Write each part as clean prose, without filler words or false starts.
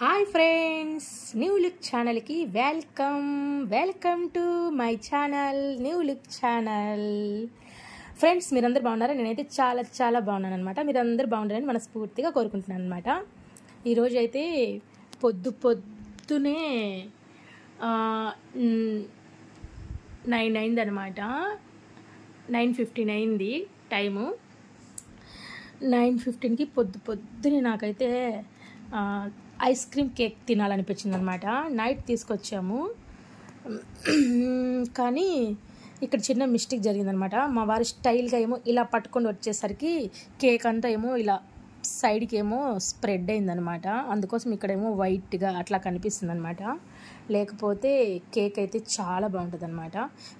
Hi friends, new look ఛానల్కి welcome to my channel new look channel. Friends, మీరందరూ బాగున్నారా? నేనైతే చాలా బాగున్నాను అనమాట. మీరందరూ బాగుండాలని మనస్ఫూర్తిగా కోరుకుంటున్నాను అనమాట. ఈరోజు అయితే పొద్దునే 9 అయింది అనమాట. 9:15 అయింది టైము. 9:15కి పొద్దునే నాకైతే ఐస్ క్రీమ్ కేక్ తినాలనిపించింది అనమాట. నైట్ తీసుకొచ్చాము, కానీ ఇక్కడ చిన్న మిస్టేక్ జరిగిందనమాట. మా వారి స్టైల్గా ఏమో ఇలా పట్టుకొని వచ్చేసరికి కేక్ అంతా ఏమో ఇలా సైడ్కి ఏమో స్ప్రెడ్ అయిందనమాట. అందుకోసం ఇక్కడేమో వైట్గా అట్లా కనిపిస్తుంది అనమాట. లేకపోతే కేక్ అయితే చాలా బాగుంటుంది అనమాట.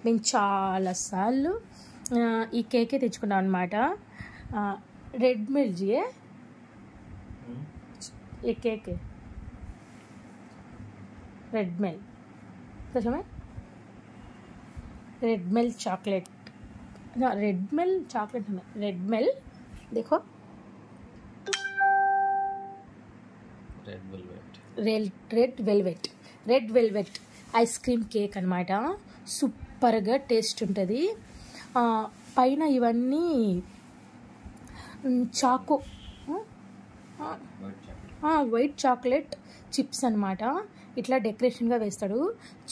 మేము చాలాసార్లు ఈ కేకే తెచ్చుకున్నాం అనమాట. రెడ్ మిల్క్ ये केक है, रेड मिल सच में रेड मिल चॉकलेट, रेड मिल चॉकलेट हमें रेड मिल देखो, red velvet ice cream cake అనమాట. సూపర్గా టేస్ట్ ఉంటుంది. పైన ఇవన్నీ చాకో వైట్ చాక్లెట్ చిప్స్ అనమాట. ఇట్లా డెకరేషన్గా వేస్తాడు,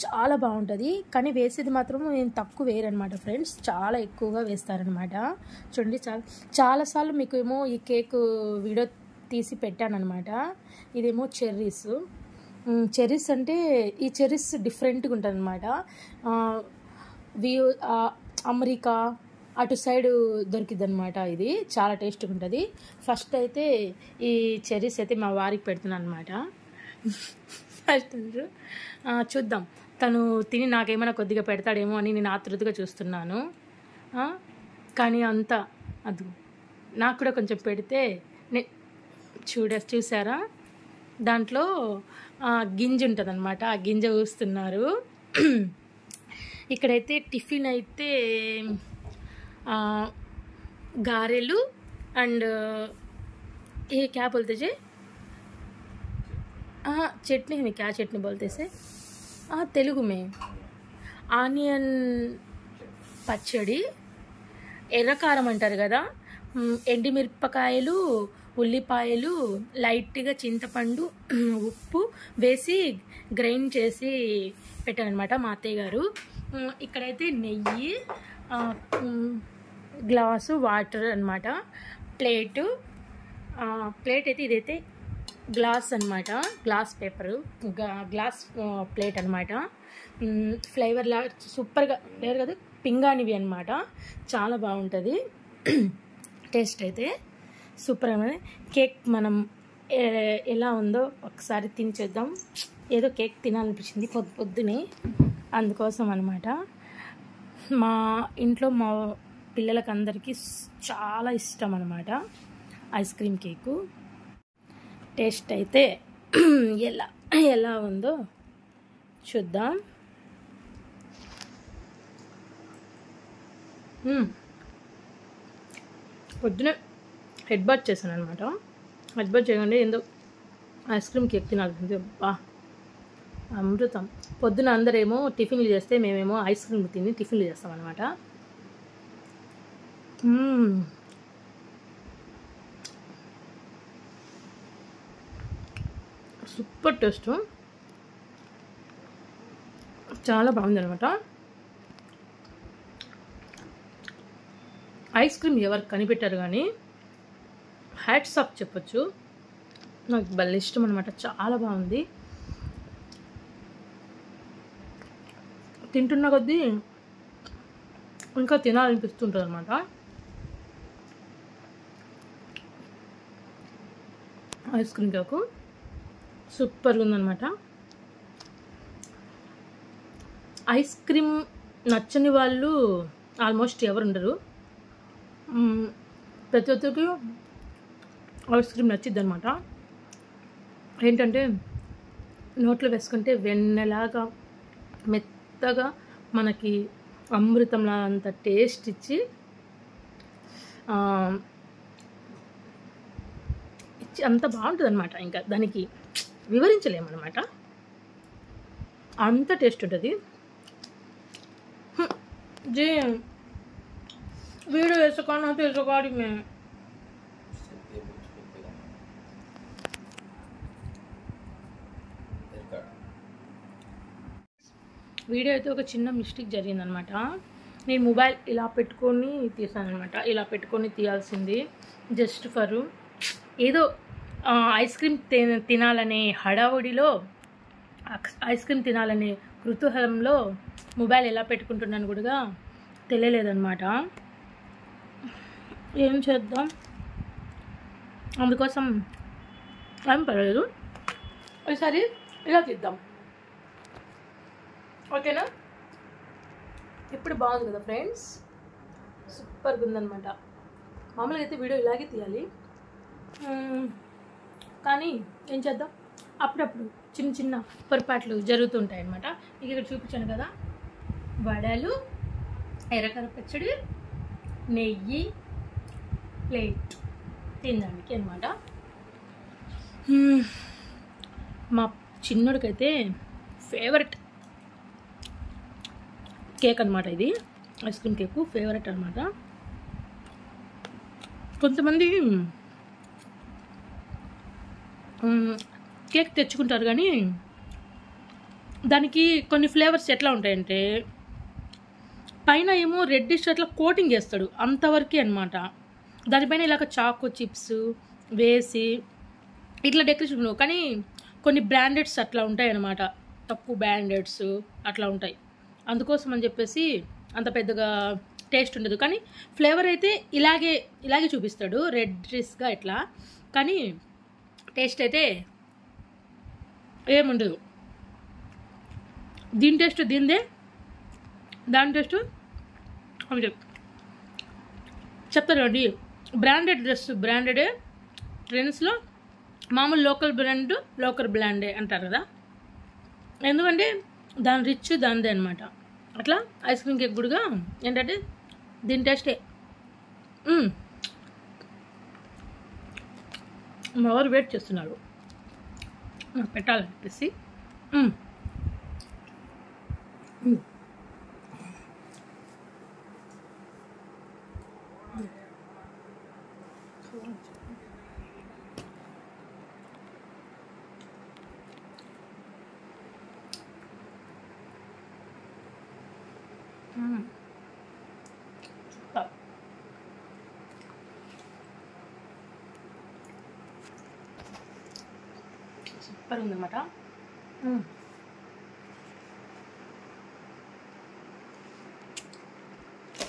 చాలా బాగుంటుంది. కానీ వేసేది మాత్రం నేను తక్కువ వేయరనమాట ఫ్రెండ్స్, చాలా ఎక్కువగా వేస్తారనమాట. చూడండి, చాలాసార్లు మీకు ఏమో ఈ కేక్ వీడియో తీసి పెట్టానమాట. ఇదేమో చెర్రీస్ అంటే ఈ చెర్రీస్ డిఫరెంట్గా ఉంటుంది అనమాట. అమెరికా అటు సైడ్ దొరికిద్ది అనమాట. ఇది చాలా టేస్ట్గా ఉంటుంది. ఫస్ట్ అయితే ఈ చెర్రీస్ అయితే మా వారికి పెడుతున్నాను అనమాట. ఫస్ట్ చూద్దాం, తను తిని నాకేమైనా కొద్దిగా పెడతాడేమో అని నేను ఆతృతగా చూస్తున్నాను. కానీ అంతా అది నాకు కూడా కొంచెం పెడితే చూసారా, దాంట్లో గింజ ఉంటుంది అనమాట. ఆ గింజ ఊస్తున్నారు. ఇక్కడైతే టిఫిన్ అయితే गारेलू एंड ये क्या बोलते जे चटनी में क्या चटनी बोलते से तेलुगु में ఆనియన్ పచ్చడి, ఎర్రకారం అంటారు కదా. ఎండిమిరపకాయలు, ఉల్లిపాయలు, లైట్గా చింతపండు, ఉప్పు వేసి గ్రైండ్ చేసి పెట్టారనమాట మా అత్తయ్య గారు. ఇక్కడైతే నెయ్యి, గ్లాసు వాటర్ అనమాట. ప్లేట్ అయితే ఇదైతే గ్లాస్ అనమాట, గ్లాస్ పేపరు, గ్లాస్ ప్లేట్ అనమాట. ఫ్లేవర్ సూపర్గా ఫ్లేవర్ కదా, పింగానివి అనమాట. చాలా బాగుంటుంది టేస్ట్ అయితే సూపర్ అన్నది. కేక్ మనం ఎలా ఉందో ఒకసారి తిని చూద్దాం. ఏదో కేక్ తినాలనిపించింది పొద్దునే, అందుకోసం అనమాట. మా ఇంట్లో మా పిల్లలకి అందరికీ చాలా ఇష్టం అనమాట ఐస్ క్రీమ్ కేకు. టేస్ట్ అయితే ఎలా ఉందో చూద్దాం. పొద్దున హెడ్ బాత్ చేశాను అనమాట. హెడ్ బాత్ చేయగానే ఏందో ఐస్ క్రీమ్ కేక్ తినాల్సింది. బా అమృతం. పొద్దున అందరేమో టిఫిన్లు చేస్తే మేమేమో ఐస్ క్రీమ్ తిని టిఫిన్లు చేస్తాం అనమాట. సూపర్ టేస్ట్, చాలా బాగుంది అనమాట. ఐస్ క్రీమ్ ఎవరు కనిపెట్టారు కానీ హ్యాట్స్ ఆఫ్ చెప్పచ్చు. నాకు భలే ఇష్టం అనమాట, చాలా బాగుంది. తింటున్న కొద్దీ ఇంకా తినాలనిపిస్తుంటుంది అనమాట. ఐస్ క్రీమ్ కేకు సూపర్గా ఉందన్నమాట. ఐస్ క్రీమ్ నచ్చని వాళ్ళు ఆల్మోస్ట్ ఎవరు ఉండరు. ప్రతి ఒక్కరికి ఐస్ క్రీమ్ నచ్చిద్ది అనమాట. ఏంటంటే నోట్లో వేసుకుంటే వెన్నెలాగా మెత్తగా మనకి అమృతంలా అంత టేస్ట్ ఇచ్చి అంత బాగుంటుంది అనమాట. ఇంకా దానికి వివరించలేమన్నమాట, అంత టేస్ట్ ఉంటుంది. जी वीडियो ऐसे करना तो ऐसे गाड़ी में వీడియో అయితే ఒక చిన్న మిస్టేక్ జరిగిందనమాట. నేను మొబైల్ ఇలా పెట్టుకొని తీసానమాట. ఇలా పెట్టుకొని తీయాల్సింది జస్ట్ ఫర్ ఏదో ఐస్ క్రీమ్ తినాలనే హడావుడిలో, ఐస్ క్రీమ్ తినాలనే కుతూహలంలో మొబైల్ ఎలా పెట్టుకుంటున్నాను కూడా తెలియలేదన్నమాట. ఏం చేద్దాం, అందుకోసం ఏం పర్వాలేదు, ఒకసారి ఇలా తీద్దాం. ఓకేనా? ఇప్పుడు బాగుంది కదా ఫ్రెండ్స్, సూపర్గా ఉందన్నమాట. మామూలుగా అయితే వీడియో ఇలాగే తీయాలి, కానీ ఏం చేద్దాం, అప్పుడప్పుడు చిన్న చిన్న పొరపాట్లు జరుగుతుంటాయి అన్నమాట. మీకు ఇక్కడ చూపించాను కదా, వడలు, ఎర్రకర పచ్చడి, నెయ్యి, ప్లేట్ తినడానికి అన్నమాట. మా చిన్నోడికైతే ఫేవరెట్ కేక్ అనమాట ఇది, ఐస్ క్రీమ్ కేకు ఫేవరెట్ అనమాట. కొంతమంది కేక్ తెచ్చుకుంటారు కానీ దానికి కొన్ని ఫ్లేవర్స్ ఎట్లా ఉంటాయంటే, పైన ఏమో రెడ్డిష్ అట్లా కోటింగ్ చేస్తాడు, అంతవరకే అనమాట. దానిపైన ఇలాగ చాకో చిప్స్ వేసి ఇట్లా డెకరేషన్, కానీ కొన్ని బ్రాండెడ్స్ అట్లా ఉంటాయి అన్నమాట, తక్కువ బ్రాండెడ్స్ అట్లా ఉంటాయి. అందుకోసం అని చెప్పేసి అంత పెద్దగా టేస్ట్ ఉండదు, కానీ ఫ్లేవర్ అయితే ఇలాగే చూపిస్తాడు రెడ్డిష్గా ఇట్లా, కానీ టేస్ట్ అయితే ఏముండదు. దీని టేస్ట్ దీనిదే, దాని టేస్ట్ అని చెప్తారు అండి. బ్రాండెడ్ డ్రెస్ బ్రాండెడే, ట్రెండ్స్లో మామూలు లోకల్ బ్రాండే అంటారు కదా, ఎందుకంటే దాని రిచ్ దానిదే అనమాట. అట్లా ఐస్ క్రీమ్ కేక్ కూడా ఏంటంటే దీని టేస్టే. మా వారు వెయిట్ చేస్తున్నారు నాకు పెట్టాలనిపిసి. సూపర్ ఉందన్నమాట.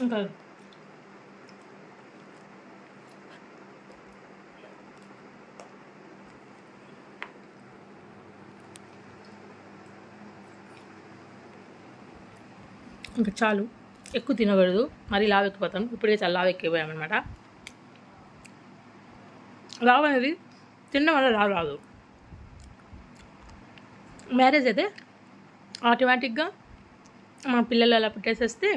ఇంకా ఇంకా చాలు, ఎక్కువ తినకూడదు, మరీ లావు ఎక్కిపోతాం. ఇప్పుడే చాలా లావు ఎక్కిపోయామన్నమాట. లావు అనేది తినడం వల్ల లావు రాదు. మ్యారేజ్ అయితే ఆటోమేటిక్గా మా పిల్లలు అలా పుట్టేసేస్తే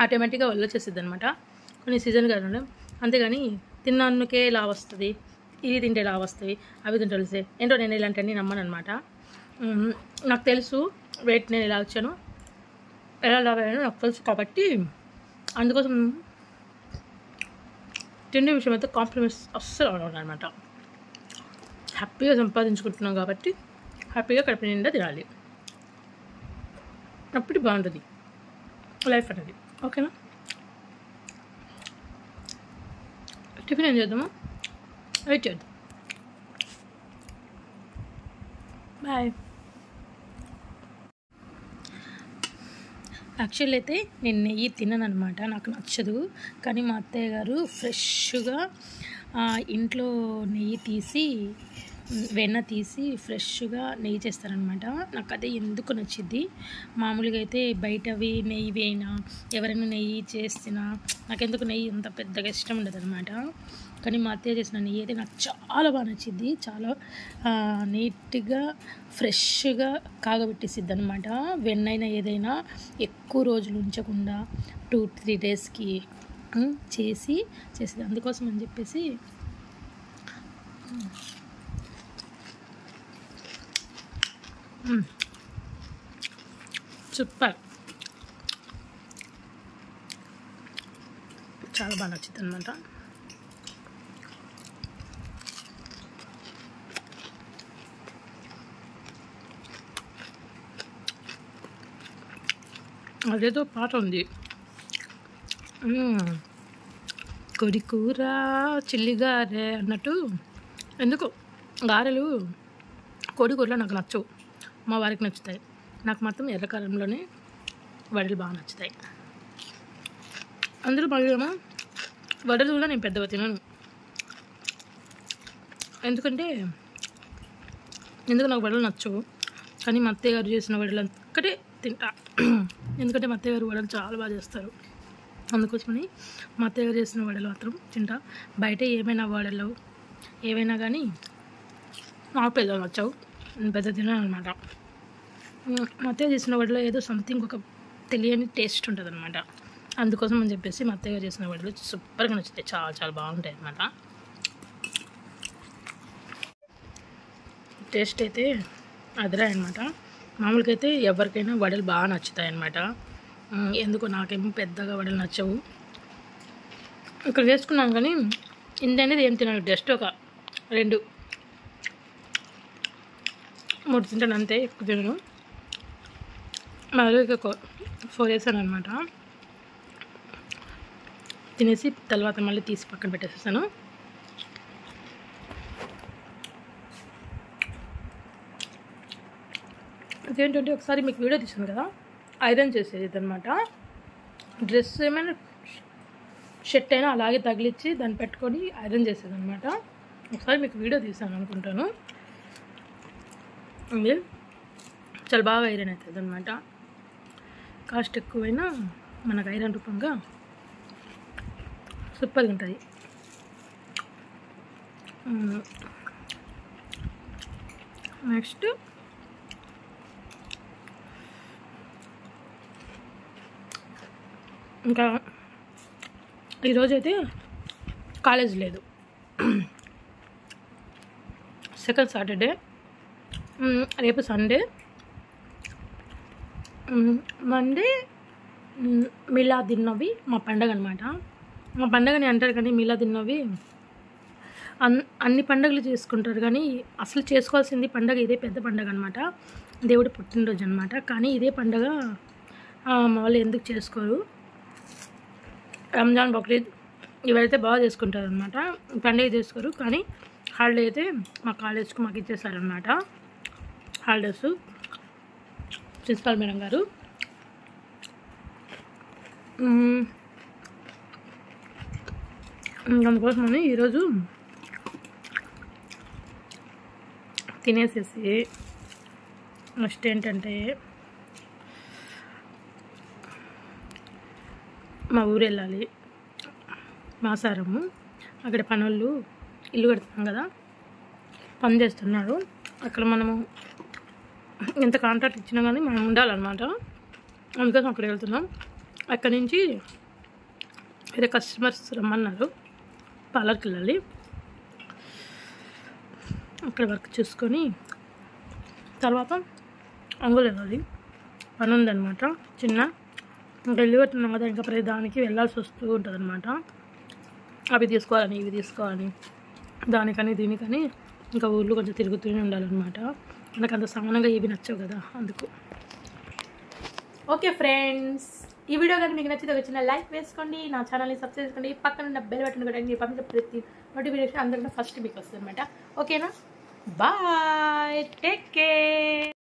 ఆటోమేటిక్గా వాళ్ళు వచ్చేస్తుంది అనమాట, కొన్ని సీజన్ కాదు. అంతేగాని తిన్నాకే లావు వస్తుంది, ఇది తింటే లావు వస్తుంది, అవి తింటే వస్తే ఏంటో నేను ఇలాంటివన్నీ నమ్మను అనమాట. నాకు తెలుసు వెయిట్ నేను ఎలా వచ్చాను, ఎలా లావ్ అయ్యానో నాకు తెలుసు, కాబట్టి అందుకోసం తిండి విషయం అయితే కాంప్రమైజ్ అస్సలు అవడం అనమాట. హ్యాపీగా సంపాదించుకుంటున్నాం కాబట్టి హ్యాపీగా కడుపు నిండా తినాలి, అప్పుడు బాగుంటుంది లైఫ్ అనేది. ఓకేనా? టిఫిన్ ఏం చేద్దామా, వెయిట్ చేద్దాం. బాయ్. యాక్చువల్ అయితే నేను నెయ్యి తినను అనమాట, నాకు నచ్చదు. కానీ మా అత్తయ్య గారు ఫ్రెష్గా ఇంట్లో నెయ్యి తీసి, వెన్న తీసి ఫ్రెష్గా నెయ్యి చేస్తారనమాట. నాకు అదే ఎందుకు నచ్చిద్ది. మామూలుగా అయితే బయటవి నెయ్యి అయినా ఎవరైనా నెయ్యి చేసినా నాకెందుకు నెయ్యి అంత పెద్దగా ఇష్టం ఉండదు అనమాట. కానీ మా అత్తయ్య చేసిన నెయ్యి అయితే నాకు చాలా బాగా నచ్చింది. చాలా నీట్గా ఫ్రెష్గా కాగబెట్టేసిద్ది అనమాట. వెన్నైనా ఏదైనా ఎక్కువ రోజులు ఉంచకుండా 2-3 డేస్కి చేసేది. అందుకోసం అని చెప్పేసి సూపర్, చాలా బాగా నచ్చింది అనమాట. అదేదో పాట ఉంది, కొడి కూర చిల్లిగారే అన్నట్టు. ఎందుకు గారెలు కోడి కూరలో నాకు నచ్చవు, మా వారికి నచ్చుతాయి. నాకు మాత్రం ఎర్రకారంలోనే వడలు బాగా నచ్చుతాయి. అందులో మళ్ళీ వడలు కూడా నేను పెద్దగా తినను. ఎందుకు నాకు వడలు నచ్చవు. కానీ మా అత్తయ్య గారు చేసిన వడలు ఒక్కటే తింటా. ఎందుకంటే మా అత్తయ్య గారు వడలు చాలా బాగా చేస్తారు. అందుకోసమని మా అత్తయ్య గారు చేసిన వడలు మాత్రం తింటా. బయట ఏమైనా వడలు ఏవైనా కానీ నాకు పెద్దగా నచ్చవు, పెద్ద తినను అనమాట. మా అత్తయ్య చేసిన వడలో ఏదో సంథింగ్ ఒక తెలియని టేస్ట్ ఉంటుంది అనమాట. అందుకోసం అని చెప్పేసి మా అత్తయ్య గారు చేసిన వడలు సూపర్గా నచ్చుతాయి, చాలా చాలా బాగుంటాయి అనమాట. టేస్ట్ అయితే అదిరా అనమాట. మామూలుగా అయితే ఎవరికైనా వడలు బాగా నచ్చుతాయి అన్నమాట. ఎందుకో నాకేమో పెద్దగా వడలు నచ్చవు. ఇక్కడ వేసుకున్నాను కానీ ఇంత అనేది ఏం తినాలి, జస్ట్ ఒక 2-3 తింటాను అంతే, ఎక్కువ తినను. మళ్ళీ 4 వేసాను అనమాట. తినేసి తర్వాత మళ్ళీ తీసి పక్కన పెట్టేసేసాను. అదేంటంటే ఒకసారి మీకు వీడియో తీసాను కదా, ఐరన్ చేసేది అనమాట. డ్రెస్ ఏమైనా షర్ట్ అయినా అలాగే తగిలిచ్చి దాన్ని పెట్టుకొని ఐరన్ చేసేది అనమాట. ఒకసారి మీకు వీడియో తీసాను అనుకుంటాను. అది చాలా బాగా ఐరన్ అవుతుంది అనమాట. కాస్ట్ ఎక్కువైనా మనకు ఐరన్ రూపంగా సూపర్గా ఉంటుంది. నెక్స్ట్ ఇంకా ఈరోజైతే కాలేజ్ లేదు, సెకండ్ సాటర్డే, రేపు సండే, మండే మిలాదున్నవి మా పండగ అనమాట. మా పండగని అంటారు కానీ మిలాదున్నవి అన్ని పండుగలు చేసుకుంటారు కానీ అసలు చేసుకోవాల్సింది పండగ ఇదే పెద్ద పండగ అనమాట, దేవుడి పుట్టినరోజు అనమాట. కానీ ఇదే పండగ మా వాళ్ళు ఎందుకు చేసుకోరు. రంజాన్ బక్రీద్ ఇవైతే బాగా చేసుకుంటారు అనమాట, పండుగ చేసుకోరు. కానీ హాలిడే అయితే మా కాలేజ్కి మాకు ఇచ్చేసారనమాట హాలిడేస్, ప్రిన్సిపాల్ మేడం గారు. అందుకోసమని ఈరోజు తినేసేసి నెక్స్ట్ ఏంటంటే మా ఊరు వెళ్ళాలి, మాసారము. అక్కడ పనులు ఇల్లు కడుతున్నాం కదా, పని చేస్తున్నారు. అక్కడ మనము ఎంత కాంట్రాక్ట్ ఇచ్చినా కానీ మనం ఉండాలన్నమాట. అందుకోసం అక్కడ వెళ్తున్నాం. అక్కడి నుంచి వేరే కస్టమర్స్ రమ్మన్నారు, పార్లర్కి వెళ్ళాలి. అక్కడ వర్క్ చూసుకొని తర్వాత అంగులు వెళ్ళాలి, పని ఉందన్నమాట చిన్న. ఇంకా వెళ్ళి పెట్టినాం కదా, ఇంకా ప్రతి దానికి వెళ్ళాల్సి వస్తూ ఉంటుంది అనమాట. అవి తీసుకోవాలని ఇవి తీసుకోవాలని దానికని దీనికని ఇంకా ఊళ్ళో కొంచెం తిరుగుతూనే ఉండాలన్నమాట. నాకు అంత సమానంగా ఏవి నచ్చవు కదా, అందుకు. ఓకే ఫ్రెండ్స్, ఈ వీడియో కానీ మీకు నచ్చితే ఒక చిన్న లైక్ వేసుకోండి, నా ఛానల్ని సబ్స్క్రైబ్ చేసుకోండి, పక్కన ఉన్న బెల్ బటన్ కూడా మీరు పంపించే ప్రతి నోటిఫికేషన్ అందరికీ ఫస్ట్ మీకు వస్తుంది అనమాట. ఓకేనా, బాయ్, టేక్ కేర్.